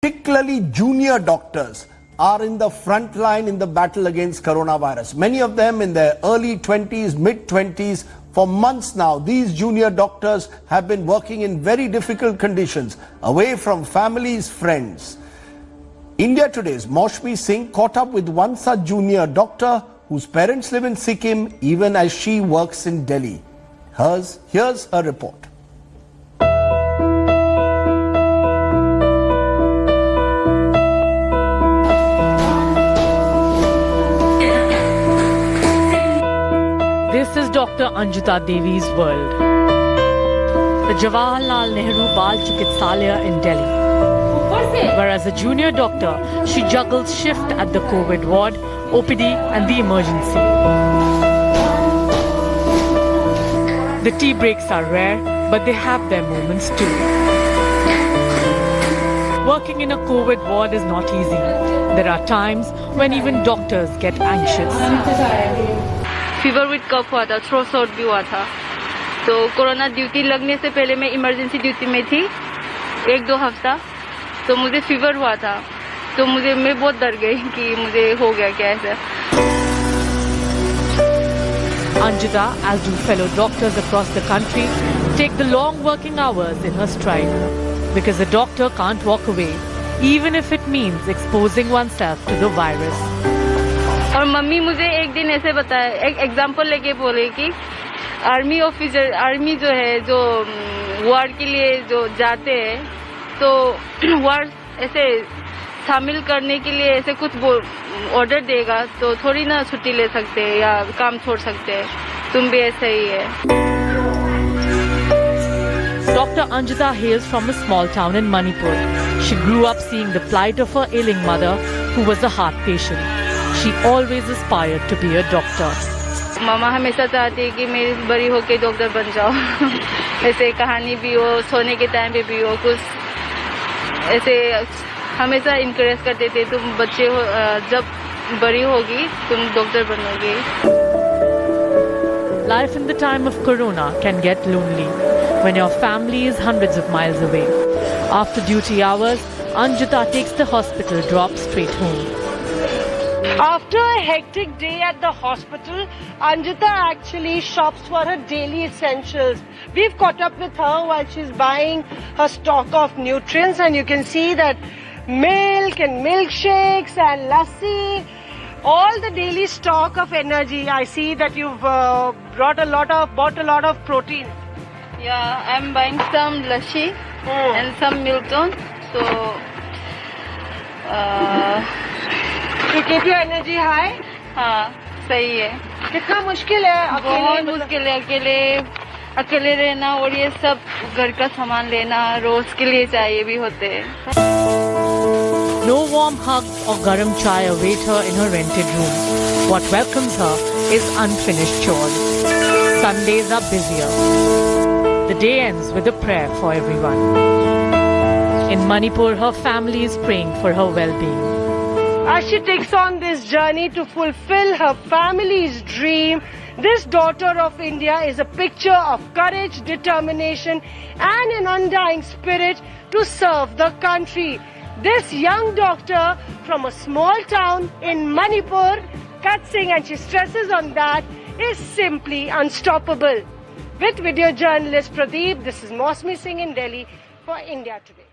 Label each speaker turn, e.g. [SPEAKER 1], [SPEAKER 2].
[SPEAKER 1] particularly junior doctors, are in the front line in the battle against coronavirus. Many of them in their early 20s, mid-20s. For months now, these junior doctors have been working in very difficult conditions, away from families, friends. India Today's Maushmi Singh caught up with one such junior doctor whose parents live in Sikkim even as she works in Delhi. Here's her report.
[SPEAKER 2] This is Dr. Anjuta Devi's world. The Jawaharlal Nehru Bal Chikitsalaya in Delhi. Where as a junior doctor, she juggles shift at the COVID ward, OPD and the emergency. The tea breaks are rare, but they have their moments too. Working in a COVID ward is not easy. There are times when even doctors get anxious.
[SPEAKER 3] Fever with cough हुआ था, throat shot भी हुआ था। तो corona duty लगने से पहले मैं इमरजेंसी ड्यूटी में थी 1-2 हफ्ता। तो मुझे फीवर हुआ था, तो मैं बहुत डर गई कि मुझे हो गया क्या ऐसा।
[SPEAKER 2] Anjuta, as do fellow doctors across the country, take the long working hours in her stride. Because a doctor can't walk away, even if it means exposing oneself to the virus.
[SPEAKER 3] और mummy मुझे एक दिन ऐसे बताया, एक example लेके बोले कि आर्मी ऑफिसर, आर्मी जो है, जो वार्ड के लिए जो जाते हैं, तो वार्ड ऐसे शामिल करने के लिए ऐसे कुछ ऑर्डर देगा तो थोड़ी ना छुट्टी ले सकते हैं या काम छोड़ सकते हैं। तुम भी ऐसे ही है।
[SPEAKER 2] Dr. Anjuta hails from a small town in Manipur. She grew up seeing the plight of her ailing mother, who was a heart patient. She always aspired to be a doctor.
[SPEAKER 3] मामा हमेशा चाहती है कि मैं बड़ी होके doctor बन जाऊँ। ऐसे कहानी भी हो, सोने के टाइम पे भी हो, कुछ ऐसे हमेशा इनकरेज करते थे, तुम बच्चे हो, जब बड़ी होगी तुम doctor बनोगी।
[SPEAKER 2] Life in the time of corona can get lonely when your family is hundreds of miles away. After duty hours, Anjuta takes the hospital drop straight home.
[SPEAKER 4] After a hectic day at the hospital, Anjuta actually shops for her daily essentials. We've caught up with her while she's buying her stock of nutrients, and you can see that milk and milkshakes and lassi, all the daily stock of energy. I see that you've bought a lot of protein.
[SPEAKER 3] Yeah, I'm buying some lassi and some milk tone. So
[SPEAKER 4] to keep your energy high?
[SPEAKER 3] हाँ, सही है।
[SPEAKER 4] कितना मुश्किल है?
[SPEAKER 3] बहुत मुश्किल है, अकेले रहना और ये सब घर का सामान लेना रोज के लिए चाहिए भी होते हैं।
[SPEAKER 2] No warm hugs or garam chai await her in her rented room. What welcomes her is unfinished chores. Sundays are busier. The day ends with a prayer for everyone. In Manipur, her family is praying for her well-being.
[SPEAKER 4] As she takes on this journey to fulfill her family's dream, this daughter of India is a picture of courage, determination, and an undying spirit to serve the country. This young doctor from a small town in Manipur, Katsing, and she stresses on that, is simply unstoppable. With video journalist Pradeep, this is Maushmi Singh in Delhi for India Today.